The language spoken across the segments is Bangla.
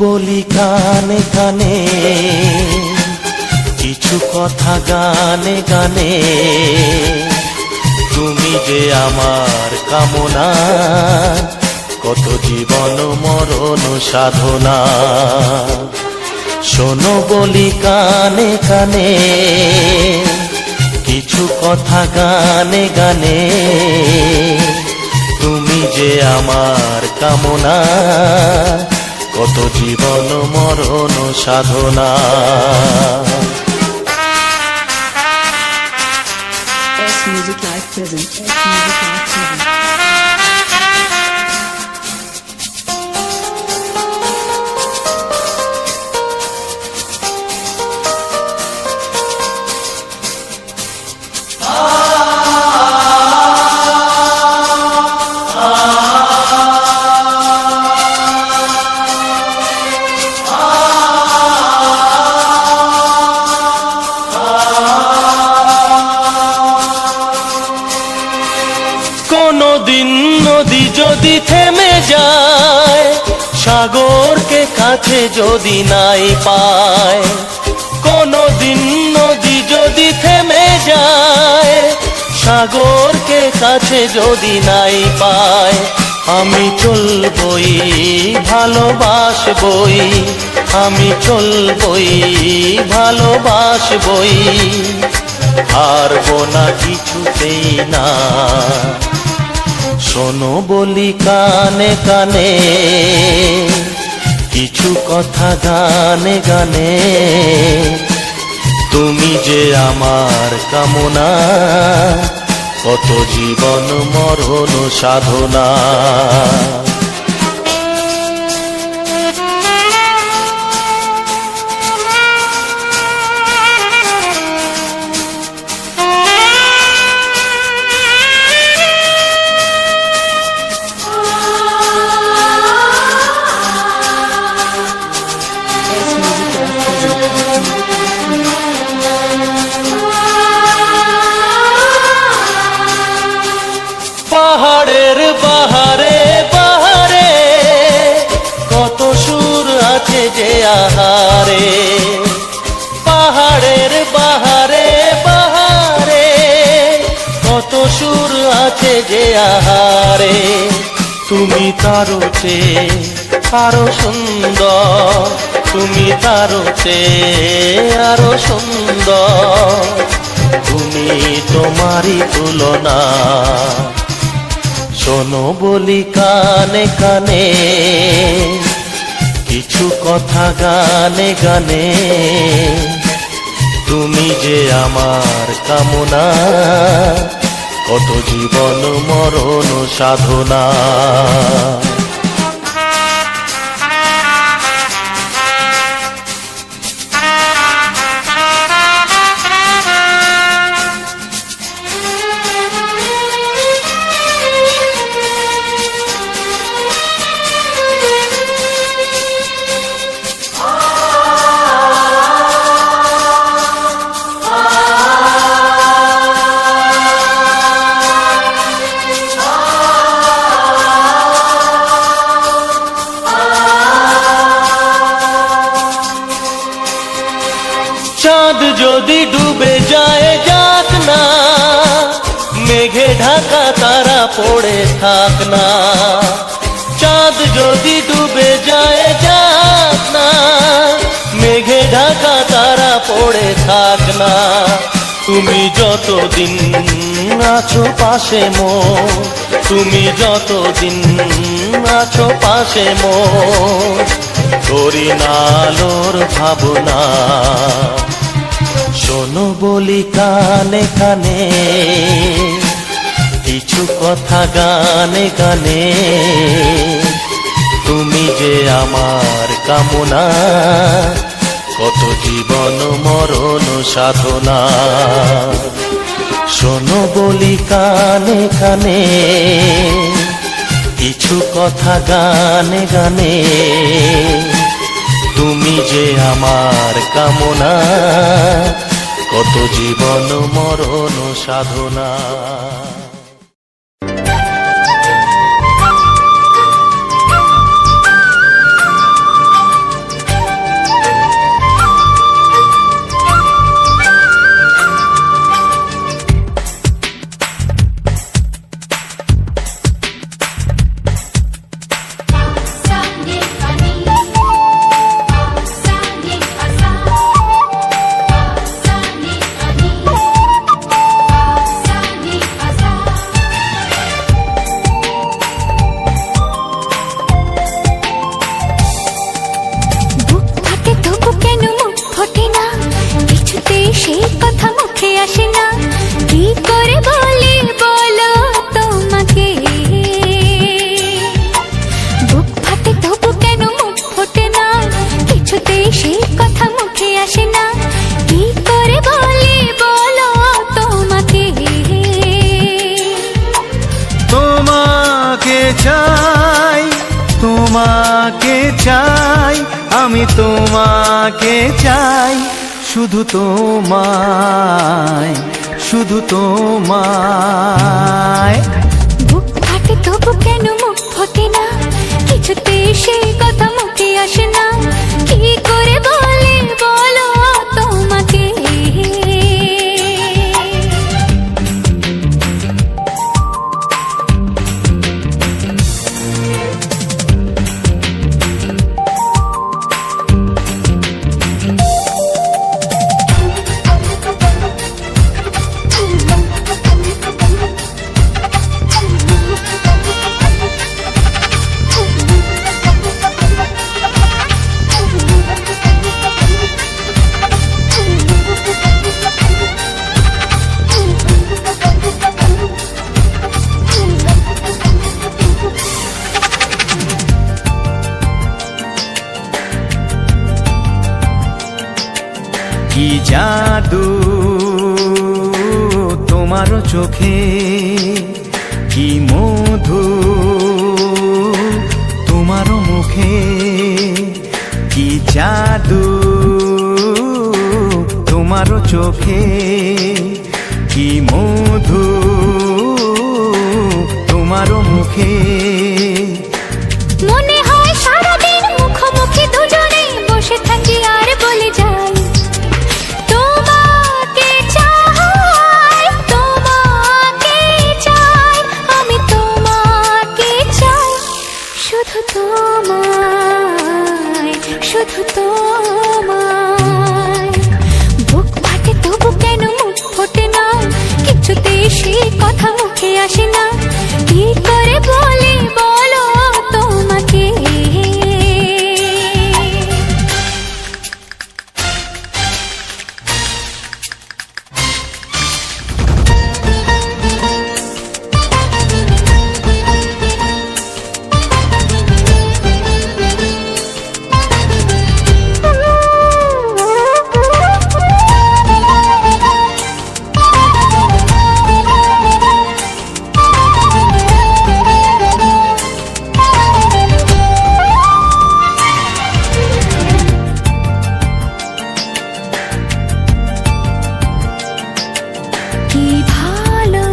বলি কানে কানে, কিছু কথা গানে গানে। তুমি যে আমার কামনা, কত জীবন মরণ সাধনা। শোনো বলি কানে কানে, কিছু কথা গানে গানে। তুমি যে আমার কামনা, কত জীবন মরণ সাধনা। S Music Live present. S Music Live present. কোনদিন নদী যদি থেমে যায়, সাগরকে কাছে যদি নাই পায়। কোনদিন নদী যদি থেমে যায়, সাগরকে কাছে যদি নাই পায়। আমি চলবই ভালোবাসবই, আমি চলবই ভালোবাসবই। হারবো না কিছুতেই না। শোনো বলি কানে কানে, কিছু কথা গানে গানে। তুমি যে আমার কামনা, কত জীবন মরণ সাধনা। পাহাড়ের বাহারে বাহারে, কত সুর আছে যে আহারে। পাহাড়ের বাহারে বাহারে, কত সুর আছে যে আহারে। তুমি তারও চেয়ে আরো সুন্দর, তুমি তারও চেয়ে আরো সুন্দর। তুমি তোমারই তুলনা। শোনো বলি কানে কানে, কিছু কথা গানে গানে। তুমি যে আমার কামনা, কত জীবন মরণ সাধনা। চাঁদ যদি ডুবে যায় যাক না, মেঘে ঢাকা তারা পড়ে থাক না। চাঁদ যদি ডুবে যায় যাক না, মেঘে ঢাকা তারা পড়ে থাক না। তুমি যতদিন আছো পাশে মোর, তুমি যতদিন আছো পাশে মোর, করি না আলোর ভাবনা। শোনো বলি কানে কানে, কিছু কথা গানে গানে। তুমি যে আমার কামনা, কত জীবন মরণ সাধনা। শোনো বলি কানে কানে, কিছু কথা গানে গানে। তুমি যে আমার কামনা, কত জীবন মরণ সাধনা। আসে না, কি করে বলি বলো তোমাকে। বুক ফাটে তবু কেন মুখ ফোটে না, কিছুতেই সেই কথা মুখে আসে না, কি করে বলি বলো তোমাকে। তোমাকে চাই, তোমাকে চাই, আমি তোমাকে চাই, শুধু তোমায়, শুধু তোমায়। বুক ফাটে তবু কেন মুখ ফোটে না, কিছুতেই সেই কথা মুখে আসে না, কি করে বলি বলো তোমাকে। কি জাদু তোমার চোখে, কি মধু তোমার মুখে, কি জাদু তোমার চোখে, কি মধু তোমার মুখে। মনে হয় সারাদিন মুখোমুখি দুজনে বসে থাকি আর বলে যাই, তোমাকে চাই, তোমাকে চাই, আমি তোমাকে চাই, শুধু তোমায়, শুধু তোমায়। বুক ফাটে তবু কেন মুখ ফোটে না, কিছুতেই সেই কথা মুখে আসে না, কি করে বলি বলো তোমাকে। কি ভালো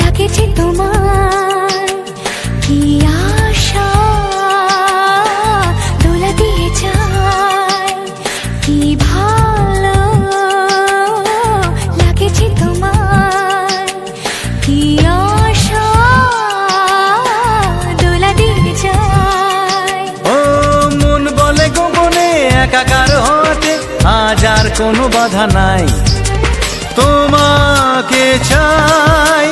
লাগেছে তোমার, কি আশা দোলা দিয়ে যায়, কি ভালো লাগেছে তোমার, কি আশা দোলা দিয়ে যায়। ও মন বলে গোপনে একাকার হতে আজ আর কোনো বাধা নাই, তোমাকে চাই,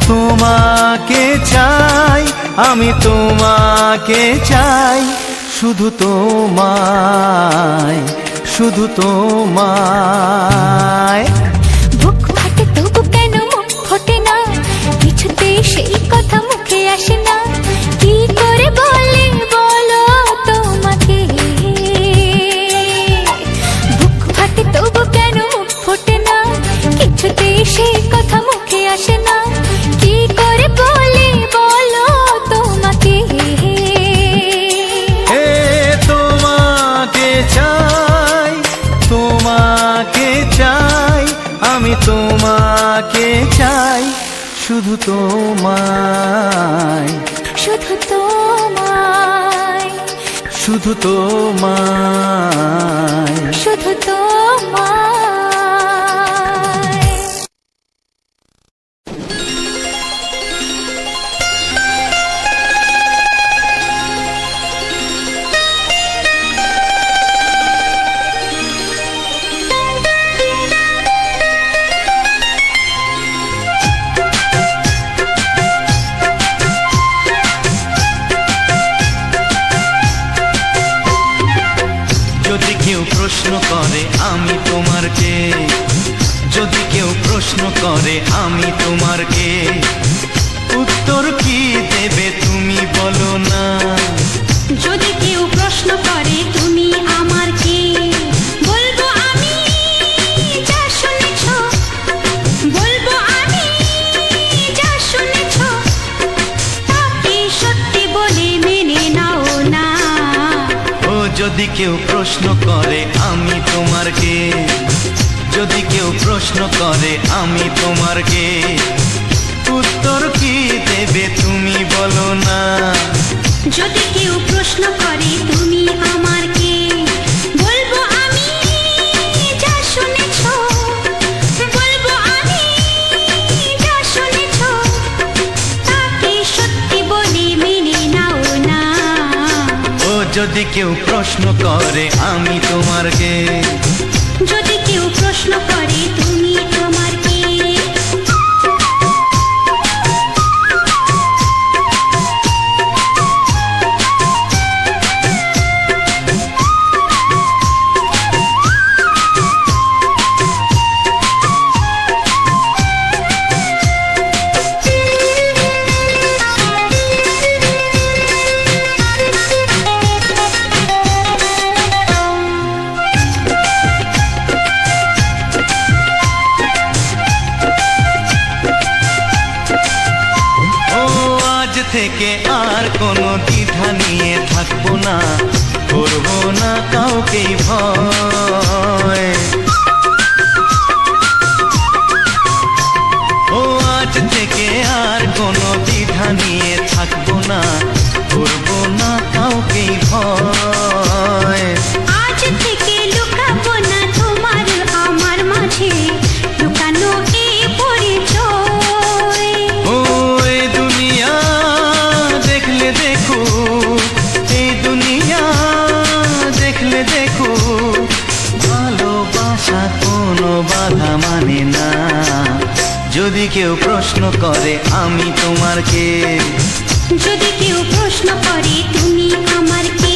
তোমাকে চাই, আমি তোমাকে চাই, শুধু তোমায়, শুধু তোমায়। বুক ফাটে তবু কেন মুখ ফোটে না, কিছুতেই সেই কথা মুখে আসে না, কি করে বলি বলো তোমাকে। বুক ফাটে তবু কেন মুখ ফোটে না, কিছুতেই সেই কথা মুখে আসে না, কি করে বলি বলো তোমাকে। এ তোমাকে চাই, তোমাকে চাই, আমি তোমাকে চাই, শুধু তোমায়, শুধু তোমায়, শুধু তোমায়। শুধু তোমায়। যদি কেউ প্রশ্ন করে আমি তোমার প্রশ্ন করে আমি তোমার কে, উত্তর কি দেবে তুমি বলো না। যদি কেউ প্রশ্ন করে তুমি আমার কে, বলবো আমি যা শুনেছ, বলবো আমি যা শুনেছ, তাকে সত্যি বলে মেনে নাও না। ও যদি কেউ প্রশ্ন করে আমি তোমার কে, যদি কেউ প্রশ্ন করে আমি তোমার কে, উত্তর কি দেবে তুমি বলো না। যদি কেউ প্রশ্ন করে তুমি আমার কে, বলবো আমি যা শুনেছ, বলবো আমি যা শুনেছ, তাকে সত্যি বলে মেনে নাও না। ও যদি কেউ প্রশ্ন করে আমি তোমার কে, যদি কেউ প্রশ্ন করে তুমি আমার কে। থেকে আর কোনো দ্বিধা নিয়ে থাকবো না, করবো না কাউকেই ভয়। ও আজ থেকে আর কোনো দ্বিধা নিয়ে থাকবো না, করবো না কাউকেই ভয়। আজ থেকে লুকাবো না তোমার আমার মাঝে লুকানো এই পরিচয়। ও এই দুনিয়া দেখলে দেখো, এই দুনিয়া দেখলে দেখো, ভালোবাসা কোনো বাধা মানে না। যদি কেউ প্রশ্ন করে আমি তোমার কে, যদি কেউ প্রশ্ন করে তুমি আমার কে।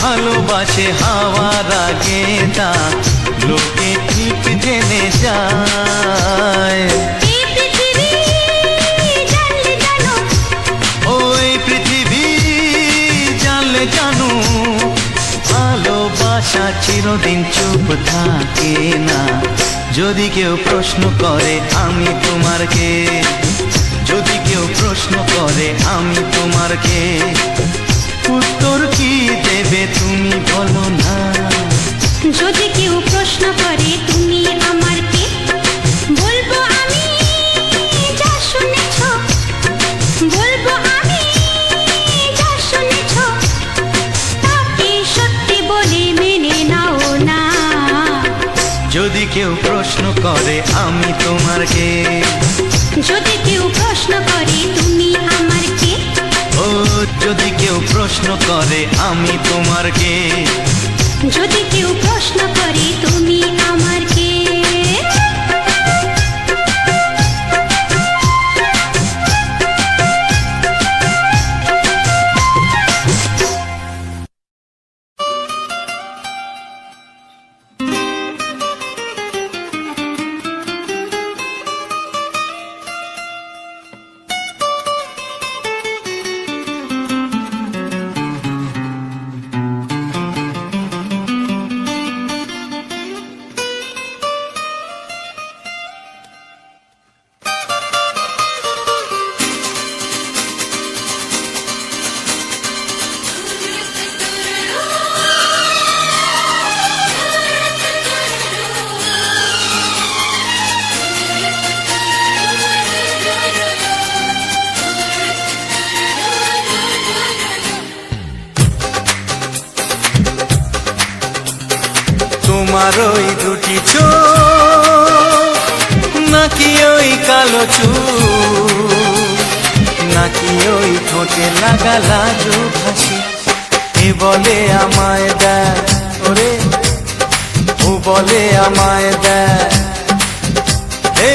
ভালোবাসে হাওয়ার আগে তা লোকে ঠিক জেনে যায়। এই পৃথিবী জানলে জানো, ওই পৃথিবী জানলে জানো, ভালোবাসা চিরদিন চুপ থাকে না। যদি কেউ প্রশ্ন করে আমি তোমার কে, যদি কেউ প্রশ্ন করে আমি তোমার কে, উত্তর কি দেবে তুমি বলো না। যদি কেউ প্রশ্ন করে তুমি আমার কে, বলবো আমি যা শুনেছ, বলবো আমি যা শুনেছ, তাকে সত্যি বলে মেনে নাও না। যদি কেউ প্রশ্ন করে আমি তোমার কে, যদি কেউ প্রশ্ন করে তুমি আমার কে। ও যদি কেউ প্রশ্ন করে আমি তোমার কে, যদি কেউ প্রশ্ন করে তুমি আমার কে। তোমার ওই দুটি চোখ নাকি ওই কালো চুল নাকি ওই ঠোঁটে লাগা লাজুক হাসি এ বলে আমায় দেয় ওরে ও বলে আমায় দেয় এ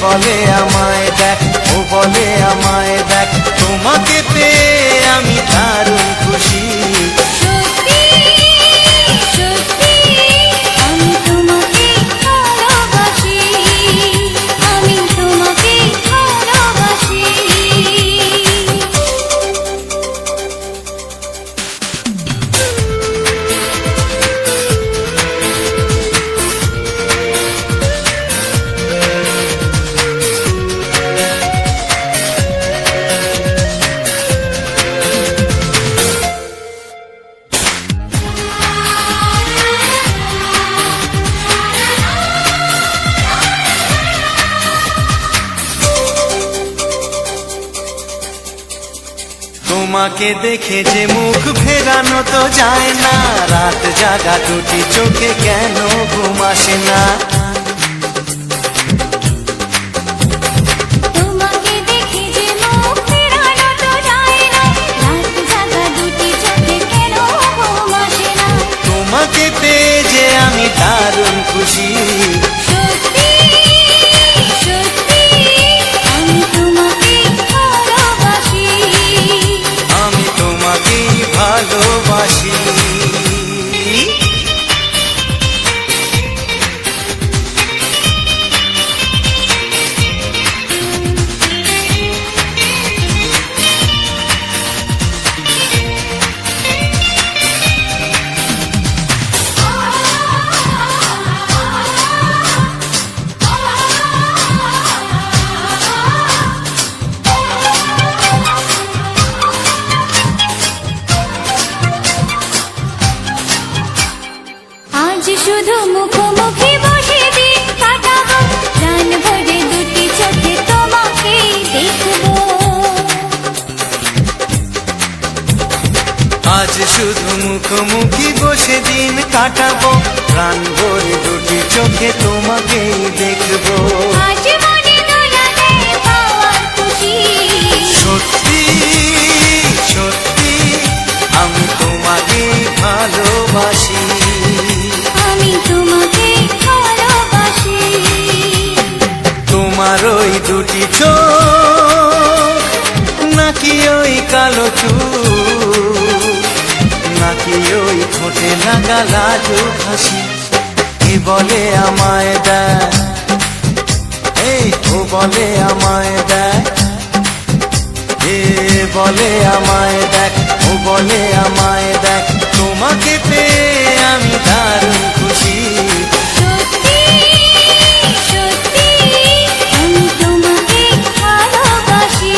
বলে আমায় দেখ ও বলে আমায় দেখ তোমাকে পেয়ে আমি দারুণ খুশি সত্যি সত্যি আমি তোমাকে ভালোবাসি আমি তোমাকে ভালোবাসি তোমাকে দেখে যে মুখ ফেরানো তো যায় না রাত জাগা দুটি চোখে কেন ঘুম আসে না তোমাকে দেখে যে মুখ ফেরানো তো যায় না রাত জাগা দুটি চোখে কেন ঘুম আসে না তোমাকে পেয়ে যে আমি দারুণ খুশি সত্যি সত্যি আমি তোমাকে ভালোবাসি আমি তোমাকেই ভালোবাসি আজ শুধু মুখোমুখি বসে দিন কাটাবো প্রাণ ভরে দুটি চোখে তোমাকে দেখবো আজ শুধু মুখোমুখি বসে দিন কাটাবো প্রাণ ভরে দুটি চোখে তোমাকেই দেখবো আজ মনে দোলাতে পাওয়ার খুশি সত্যি সত্যি আমি তোমাকে ভালোবাসি আমি তোমাকে ভালোবাসি তোমার ওই দুটি চোখ নাকি ওই কালো চুল নাকি ওই ঠোঁটে লাগা লাজুক হাসি এ বলে আমায় দেয় এই ও বলে আমায় দেয় এ বলে আমায় দেখ ও বলে আমায় দেখ তোমাকে পেয়ে আমি দারুণ খুশি সত্যি সত্যি আমি তোমাকে ভালোবাসি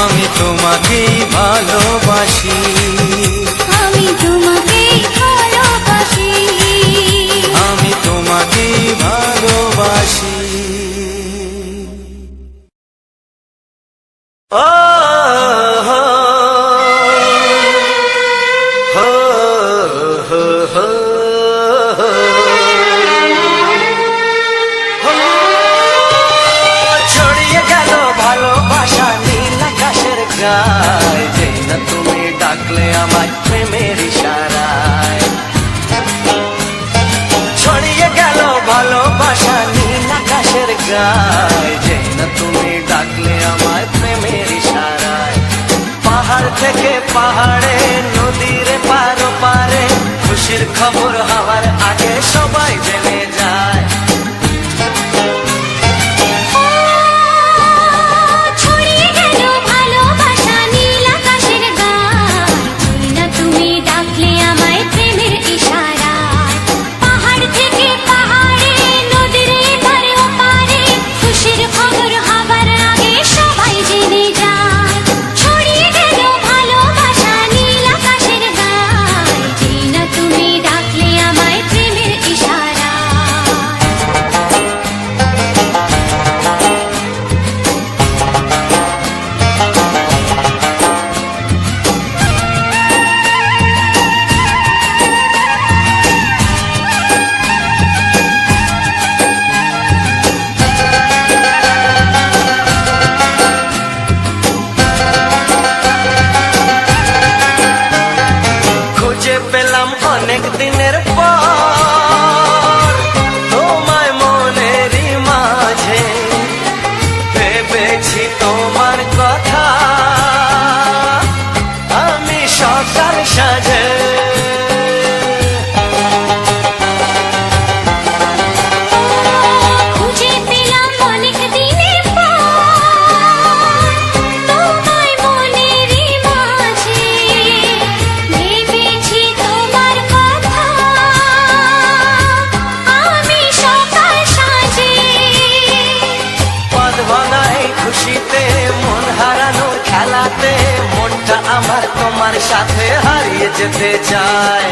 আমি তোমাকেই ভালোবাসি আমি তোমাকে ভালোবাসি আমি তোমাকেই ভালোবাসি ও হো হো হো হো ছড়িয়ে গেল ভালোবাসা নীল আকাশের গায় যেই না তুমি ডাকলে আমায় প্রেমের ইশারায় ছড়িয়ে গেল ভালোবাসা নীল আকাশের গায় যেই না তুমি ডাকলে আমায় প্রেমের ইশারায় পাহাড় থেকে পাহাড়ে নদীর পারো পারে খুশির খবর হওয়ার আগে সবাই জেনে যায় ছড়িয়ে গেল ভালোবাসা নীল আকাশের গায় যেই না তুমি ডাকলে আমায় প্রেমের ইশারায় পাহাড় থেকে পাহাড়ে নদীর এপারে ওপারে খুশির খবর হবার আগে সবাই জেনে যায় ছড়িয়ে গেল ভালোবাসা নীল আকাশের গায় যেই না তুমি ডাকলে অনেক দিনের পর তোমায় মনেরই মাঝে ভেবেছি তোমার কথা আমি সকাল সাজে খুঁজে পেলাম অনেক দিনের পর তোমায় মনেরই মাঝে ভেবেছি তোমার কথা আমি সকাল সাজে পদ ভাঙা এই খুশিতে মন হারানোর খেলাতে মনটা আমার তোমার সাথে হারিয়ে যেতে চায়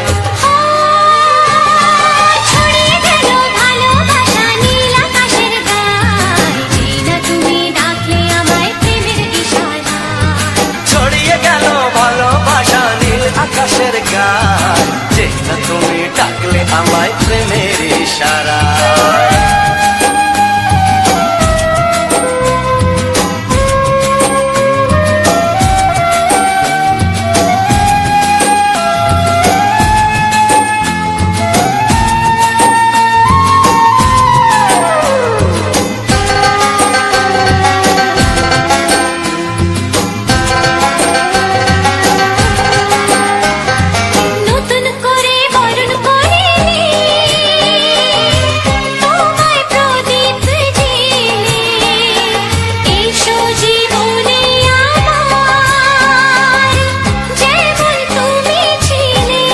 ছড়িয়ে গেল ভালোবাসা নীল আকাশের গায়ে যেই না তুমি ডাকলে আমায় প্রেমের ইশারায় ছড়িয়ে গেল ভালোবাসা নীল আকাশের গায় যে না তুমি ডাকলে আমায় প্রেমের ইশারায় নতুন করে বরণ করে তোমায় প্রদীপ জেলে এসো জীবনে আমার যেমন তুমি ছিলে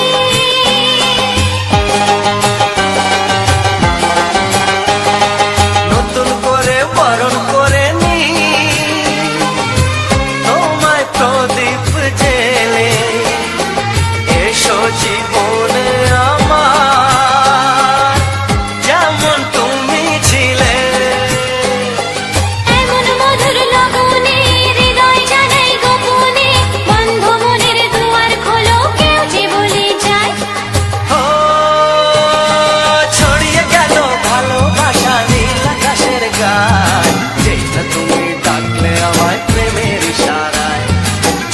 নতুন করে বরণ করে নি তোমায় প্রদীপ জেলে এসো জীবনে আমার যেমন তুমি ছিলে এমন মধুর লগনে হৃদয় জানাই গোপনে বন্ধ মনের দুয়ার খোলো কেউ যে বলে যায় ও ছড়িয়ে গেল ভালোবাসা নীল আকাশের গায় যেটা তুমি ডাকলে আমায় প্রেমের ইশারায়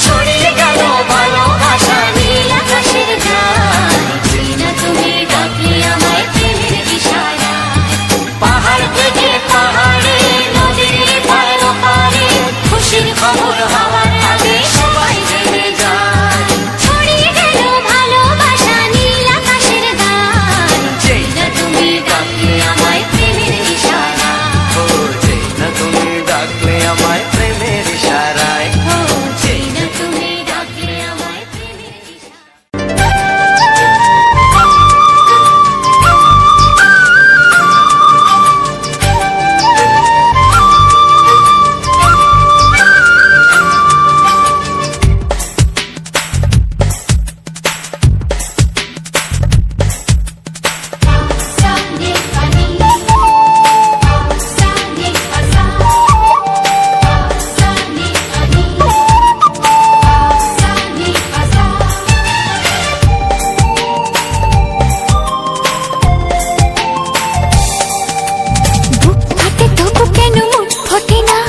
ছড়িয়ে গেল ভালোবাসা নীল আকাশের গায়ে যেই না তুমি ডাকলে আমায় প্রেমের ইশারায় পাহাড় থেকে পাহাড়ে নদীর পার ওপারে খুশির খবর হওয়ার আগে সবাই জেনে যায় ছড়িয়ে গেল ভালোবাসা নীল আকাশের গায়ে যেই না তুমি ডাকলে আমায় প্রেমের ইশারায় ও যেটা তুমি ডাকলে আমায় প্রেমের ইশারায় ও যেই না তুমি ডাকলে আমায় প্রেমের ইশারায় Sunday funny, Sunday fasa, Sunday funny, Sunday fasa. বুক ফাটে তবু কেন মুখ ফোটে না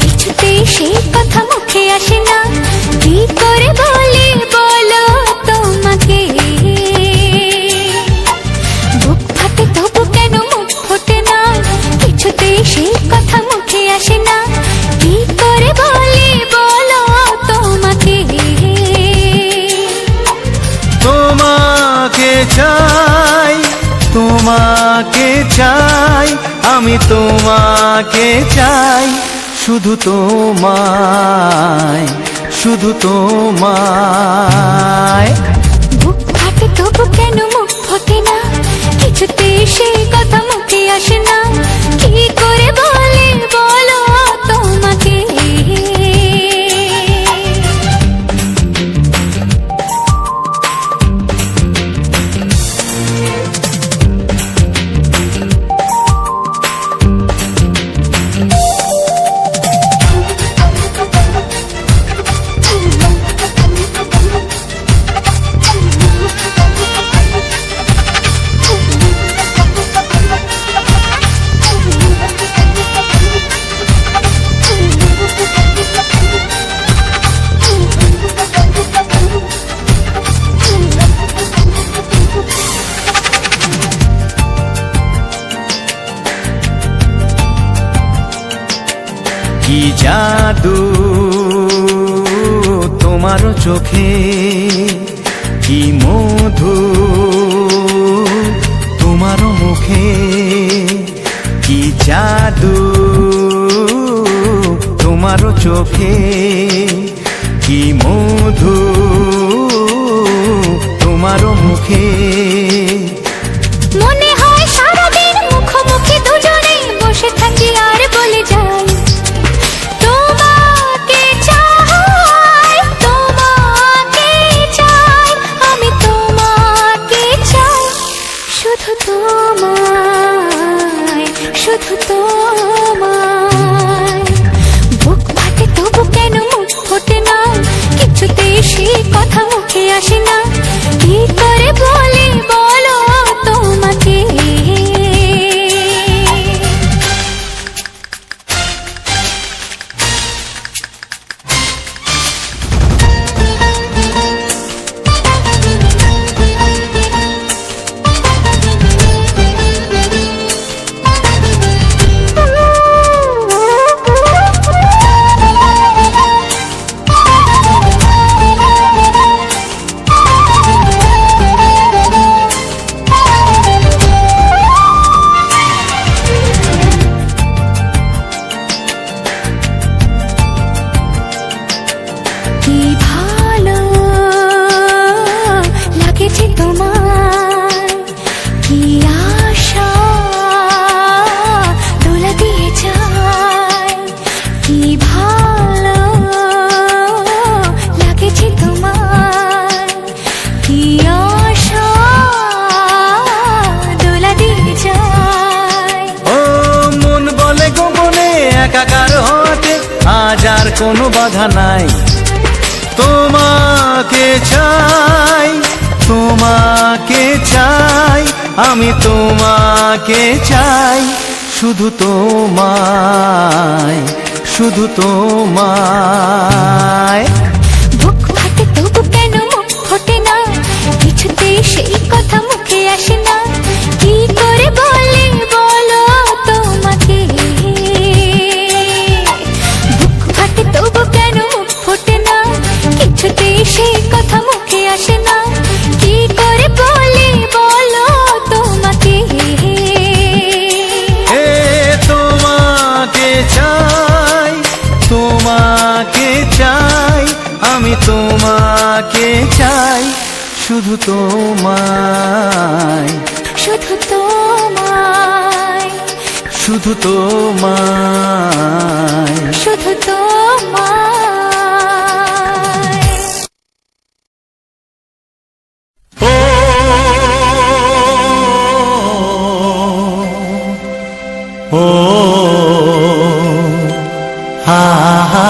কিছুতেই সেই কথা মুখে আসে না কি করে বলি বলো তোমাকে বুক ফাটে তবু কেন মুখ ফোটে না কিছুতেই সেই কথা মুখে আসে না কি করে বলি বলো তোমাকে তোমাকে চাই, তোমাকে চাই, আমি তোমাকে চাই, শুধু তোমায়, শুধু তোমায়। বুক ফাটে তবু কেন মুখ ফোটে না কিছুতেই সেই কথা মুখে আসে না কি করে বলি বলো তোমাকে কি জাদু তোমার চোখে, কি মধু তোমার মুখে, কি জাদু তোমার চোখে, কি মধু তোমার মুখে। মনে হয় সারাদিন মুখোমুখি দুজনে বসে থাকি আর বলে যাই তোমাকে চাই, তোমাকে চাই, আমি তোমাকে চাই, শুধু তোমায়, শুধু তোমায়। বুক ফাটে তবু কেন মুখ ফোটে না, কিছুতেই সেই কথা মুখে আসে না, কি করে বলি বলো তোমাকে। কি ভালো লাগেছে তোমার, কি আশা দোলা দিয়ে যায়, কি ভালো লাগেছে তোমার, কি আশা দোলা দিয়ে যায়। ও মন বলে গোপনে একাকার হতে আজ আর কোনো বাধা নাই, তোমাকে চাই, তোমাকে চাই, আমি তোমাকে চাই, শুধু তোমায়, শুধু তোমায়। বুক ফাটে তবু কেন মুখ ফোটে না, কিছুতেই সেই কথা মুখে আসে না, কি করে বলি বলো তোমাকে। বুক ফাটে তবু কেন মুখ ফোটে না, কিছুতেই সেই কথা মুখে আসে না, কি করে বলি বলো তোমাকে। এ তোমাকে চাই, তোমাকে চাই, আমি তোমাকে চাই, শুধু তোমায়, শুধু তোমায়, শুধু তোমায়। শুধু তোমায়। ও ও হা হা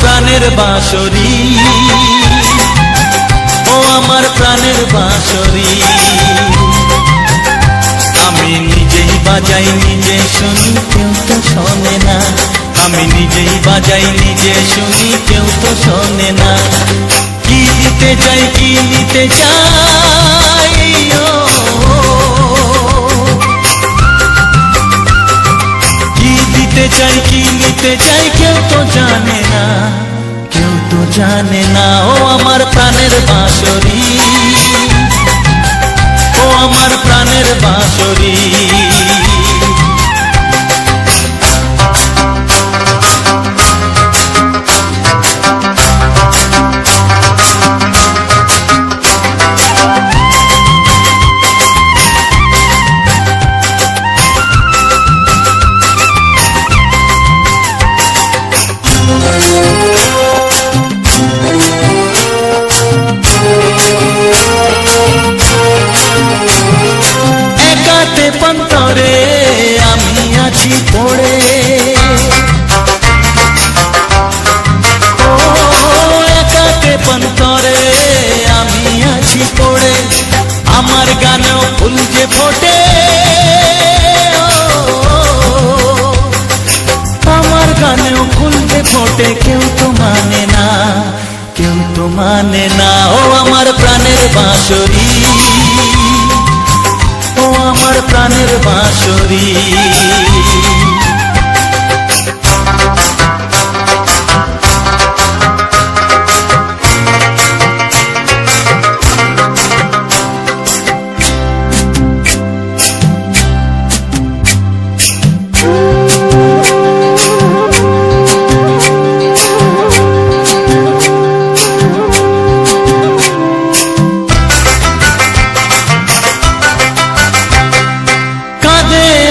প্রাণের বাঁশরি, ও আমার প্রাণের বাঁশরি, আমি নিজেই বাজাই নিজে শুনি কেউ তো শোনে না, আমি নিজেই বাজাই নিজে শুনি কেউ তো শোনে না। কি দিতে চাই কি নিতে চাই, কি দিতে চাই কি নিতে চাই কেউ তো জানে না, কেউ তো জানে না। ও আমার প্রাণের বাঁশরি, ও আমার প্রাণের বাঁশরি, একাতে পন্তরে তো মানে না। ও আমার প্রাণের বাঁশরি, ও আমার প্রাণের বাঁশরি।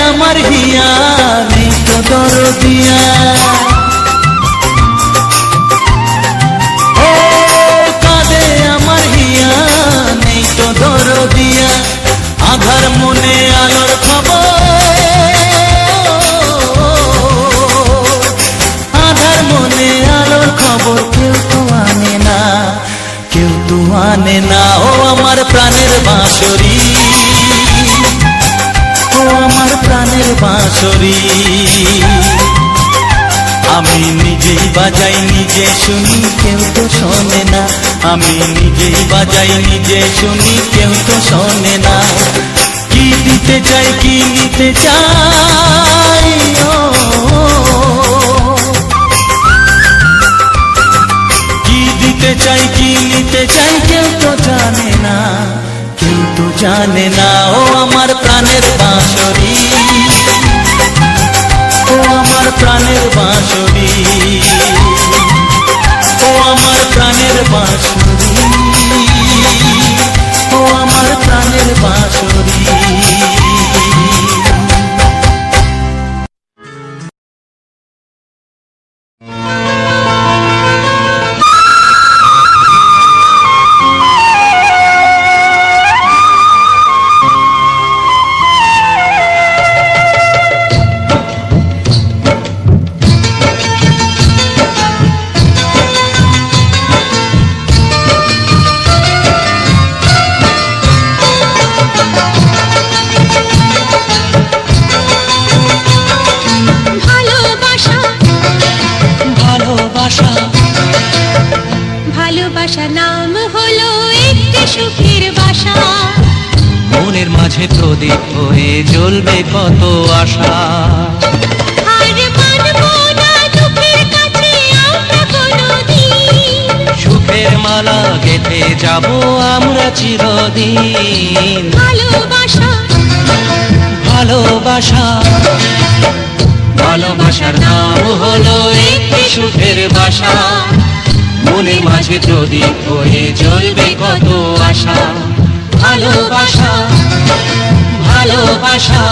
আমার হিয়া নেই তো দরদিয়া, ও কাঁদে আমার হিয়া নেই তো দরদিয়া। আধার মনে আলোর খবর, আধার মনে আলোর খবর কেউ তো আনে না, কেউ তো আনে না। ও আমার প্রাণের বাঁশরি, ও আমার প্রাণের বাঁশরি। আমি নিজেই বাজাই নিজে শুনি, কেউ তো শোনে না। আমি নিজেই বাজাই নিজে শুনি, কেউ তো শোনে না। কি দিতে চাই কি নিতে চাই, কি দিতে চাই কি নিতে চাই কেউ তো জানে না, কেউ তো জানে না। ও আমার প্রাণের বাঁশরি, ও আমার প্রাণের বাঁশরি, ও আমার প্রাণের বাঁশরি, ও আমার প্রাণের বাঁশরি। ভালোবাসা নাম হলো একটি সুখের বাসা, মনের মাঝে প্রদীপ হয়ে জ্বলবে কত আশা। আর মানবো না দুঃখের কাছে আমরা কোনোদিন, সুখের মালা গেঁথে যাব আমরা চিরদিন। ভালোবাসা ভালোবাসা ভালোবাসার নাম হলো একটি সুখের বাসা, মনের মাঝে প্রদীপ হয়ে জ্বলবে কত আশা। ভালোবাসা ভালোবাসা।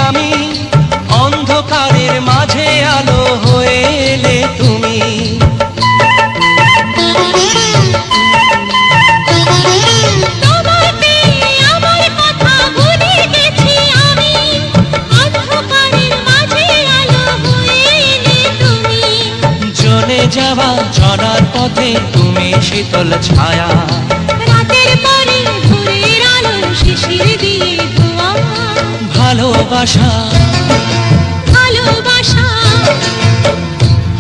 আমি অন্ধকারের মাঝে আলো হয়ে এলে তুমি। তোমার পেয়ে আমার কথা ভুলে গেছি আমি, অন্ধকারের মাঝে আলো হয়ে এলে তুমি। জ্বলে যাওয়া ঝরার পথে তুমি শীতল ছায়া, রাতের পরে ভোরের আলো শিশির দিয়ে ধোয়া। ভালোবাসা ভালোবাসা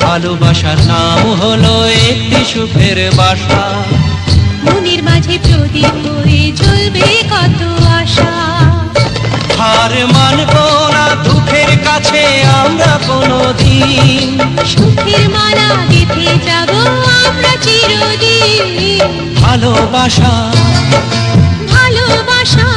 ভালোবাসার নাম হলো একটি সুখের বাসা, মনের মাঝে প্রদীপ হয়ে জ্বলবে কত আশা। হার মানবো না দুঃখের কাছে আমরা কোনোদিন, সুখের মালা গেঁথে যাব আমরা চিরদিন। ভালোবাসা ভালোবাসা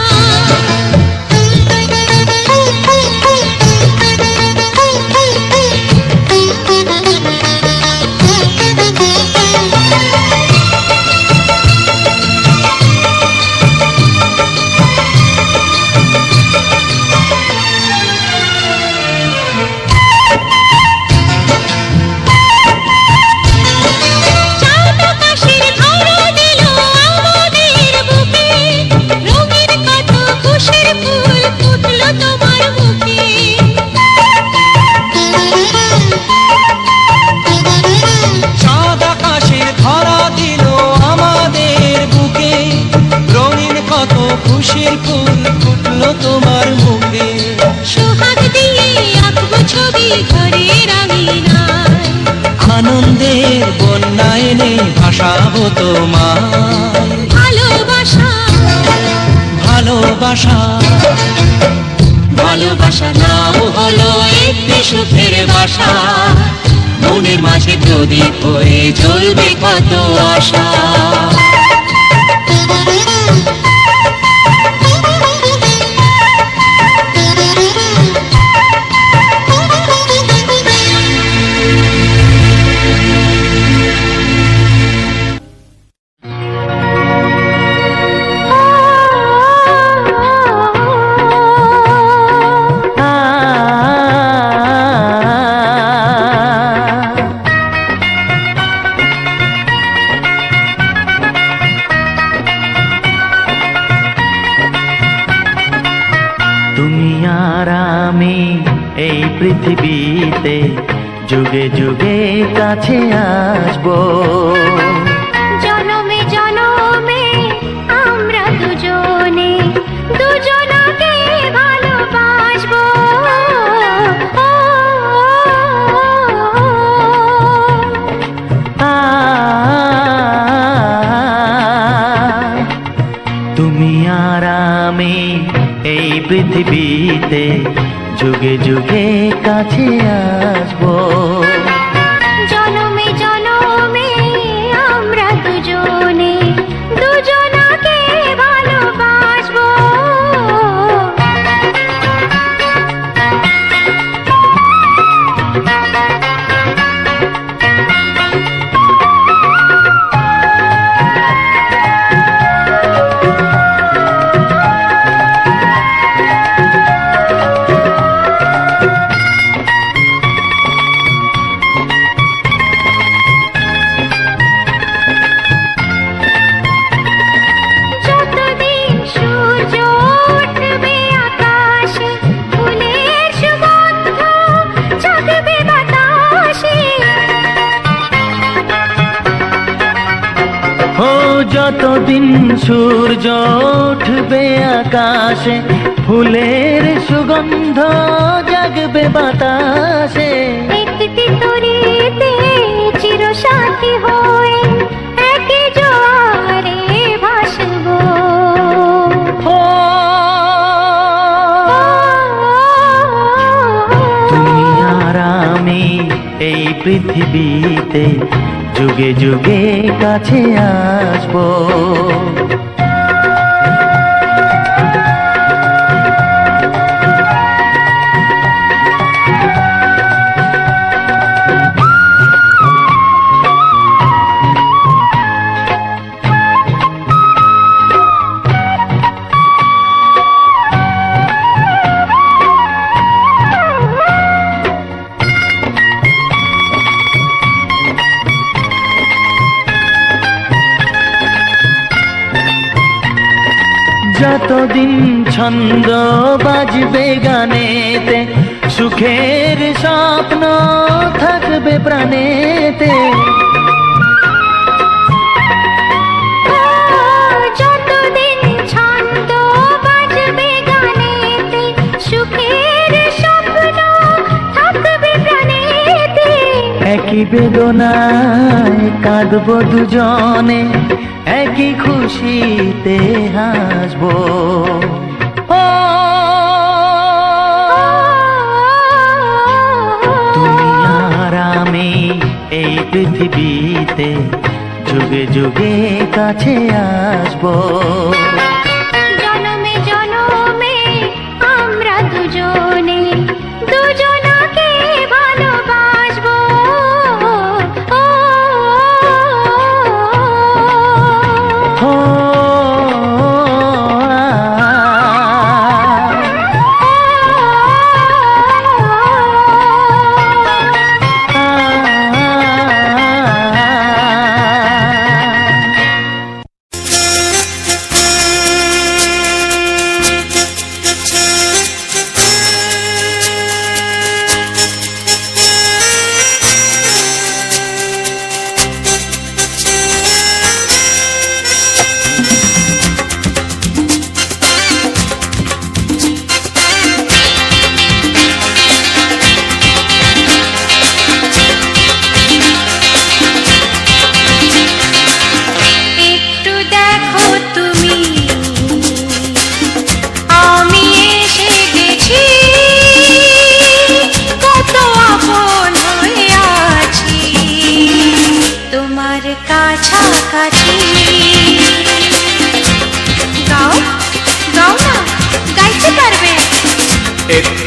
ভালোবাসা নাও হলো একটি সুখের বাসা মনের মাঝে প্রদীপ হয়ে জ্বলবে কত আশা তুমি আর আমি এই পৃথিবীতে যুগে যুগে কাছে আসবো জনমে জনমে আমরা দুজনে দুজনকে ভালোবাসবো তুমি আর আমি এই পৃথিবীতে যুগে যুগে কাছে আসবো জনমে জনমে আমরা দুজনে দুজনকে ভালোবাসবো যতদিন সূর্য উঠবে আকাশে ফুলের সুগন্ধ জাগবে বাতাসে ও যতদিন সূর্য উঠবে আকাশে ফুলের সুগন্ধ জাগবে বাতাসে একটি তরিতে চিরসাথী হয়ে একই জোয়ারে ভাসবো ও তুমি আর আমি এই পৃথিবীতে যুগে যুগে কাছে আসবো যতদিন ছন্দ বাজবে গানেতে সুখের স্বপ্ন থাকবে প্রাণেতে যতদিন ছন্দ বাজবে গানেতে সুখের স্বপ্ন থাকবে প্রাণেতে একই বেদনায় কাঁদবো দুজনে একই খুশিতে হাসবো ও তুমি আর আমি এই পৃথিবীতে যুগে যুগে কাছে আসবো জনমে জনমে আমরা দুজনে দুজনকে ভালোবাসবো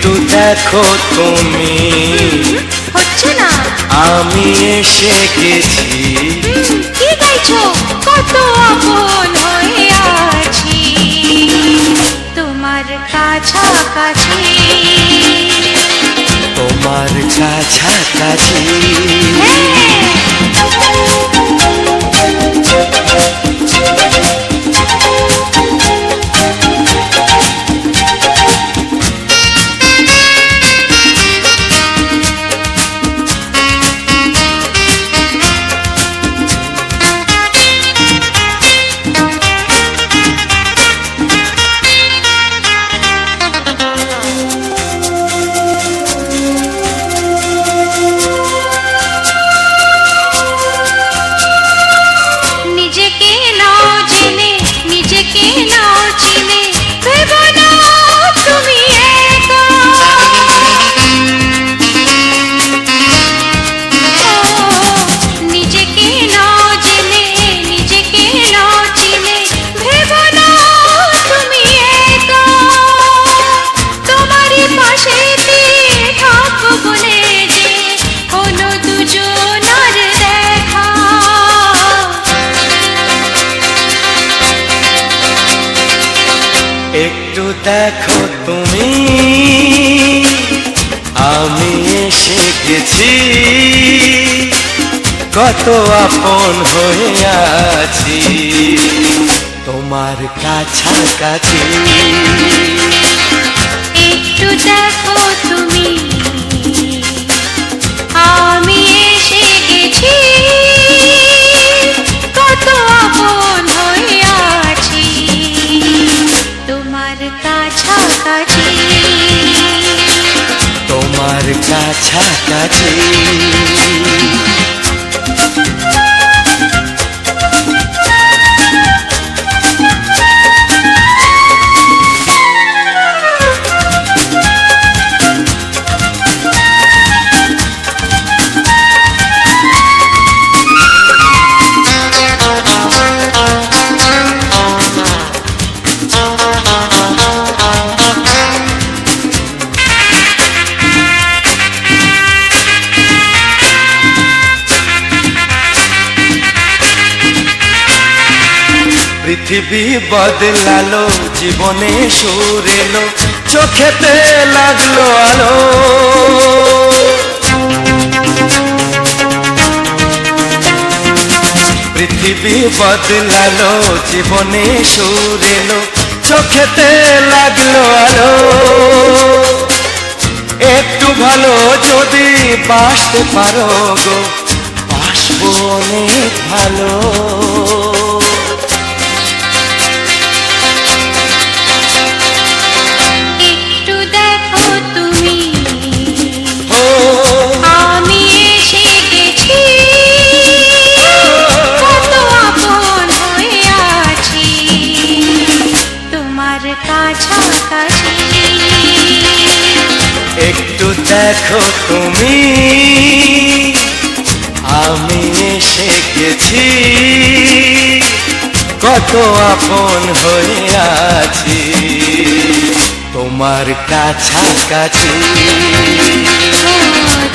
একটু দেখো তুমি হচ্ছে না। আমি এসে গেছি। কি গাইছো? কত আপন হয়ে আছি তোমার কাছাকাছি। তোমার কাছাকাছি। নিজেকে নাও জেনে, নিজেকে নাও চিনে, ভেবো না তুমি একা। নিজেকে নাও জেনে, নিজেকে নাও চিনে, ভেবো না তুমি একা। তোমারই পাশেতে থাকবো বলে যে হলো দুজনার দেখা। একটু দেখো তুমি আমি এসে গেছি। কত আপন হয়ে আছি তোমার কাছাকাছি। একটু দেখো তুমি আমি এসে গেছি। কত আপন হয়ে আছি তোমার কাছাকাছি। তোমার কাছাকাছি। পৃথিবী বদলালো, জীবনে সুর এলো, চোখেতে লাগলো আলো। পৃথিবী বদলালো, জীবনে সুর এলো, চোখেতে লাগলো আলো। একটু ভালো যদি বাসতে পারো গো, বাসবো অনেক ভালো। একটু দেখো তুমি ও আমি এসে গেছি। কত আপন হয়ে আছি তোমার কাছাকাছি। একটু দেখো তুমি আমি এসে গেছি। কত আপন হয়ে আছি তোমার কাছাকাছি।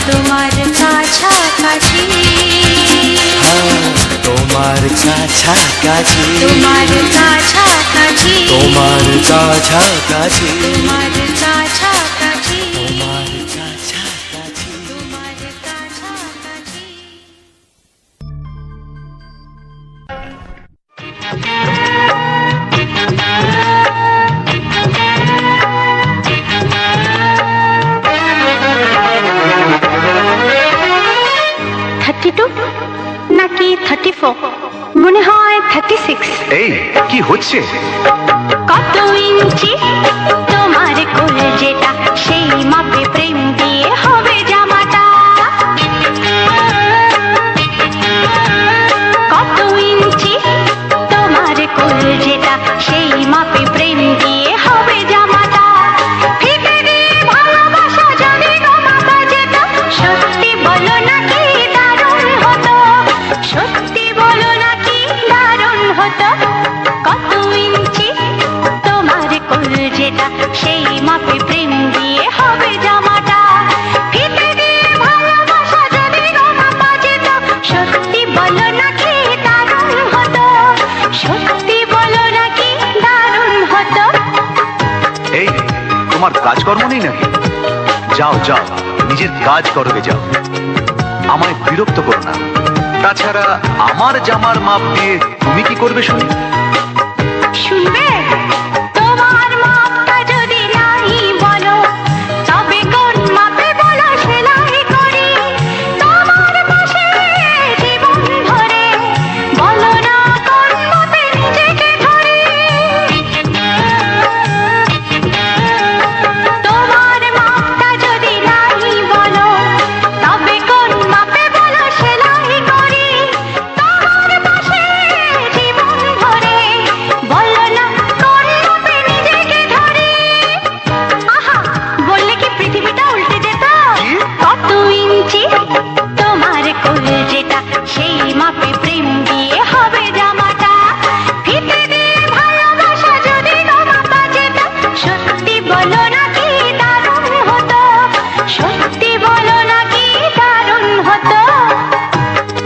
তোমার কাছাকাছি। তোমার কাছাকাছি। তোমার কাছাকাছি। তোমার কাছাকাছি। তোমার কাছাকাছি। তোমার কাছাকাছি। তোমার কাছাকাছি। নাকি 34 মনে হয় 36। এই কি হচ্ছে? কত ইঞ্চি তোমার কোল যেটা, সেই মাপে প্রেম দিয়ে হবে জামাটা। কত ইঞ্চি তোমার কোল যেটা, সেই মাপে প্রেম দিয়ে হবে জামাটা। ফিতে দিয়ে ভালোবাসা যদি তোমাকে যেত, সত্যি বলো নাকি দারুণ হতো। সত্যি বলো নাকি দারুণ হতো। কত ইঞ্চি তোমার কোল যেটা, যাও যাও, নিজের কাজ করো গে, যাও, আমায় বিরক্ত করো না। তাছাড়া আমার জামার মাপ দিয়ে তুমি কি করবে শুনি? শুনবে? তোমার মাপটা যদি নাই বলো, তবে কোন মাপে বলো সেলাই করি। তোমার পাশে জীবন ভরে, বলো না কোন মাপে নিজেকে ধরি। তোমার মাপটা যদি নাই বলো, তবে কোন মাপে বলো সেলাই করি। তোমার পাশে জীবন ভরে, বলো না কোন মাপে নিজেকে ধরি। আহা, বললে কি পৃথিবীটা উল্টে যেত? কত ইঞ্চি তোমার কোল যেটা, সেই মাপে প্রেম দিয়ে হবে জামাটা। ফিতে দিয়ে ভালোবাসা যদি মাপা যেত, সত্যি বলো না কি দারুণ হতো, সত্যি বলো না কি দারুণ হতো।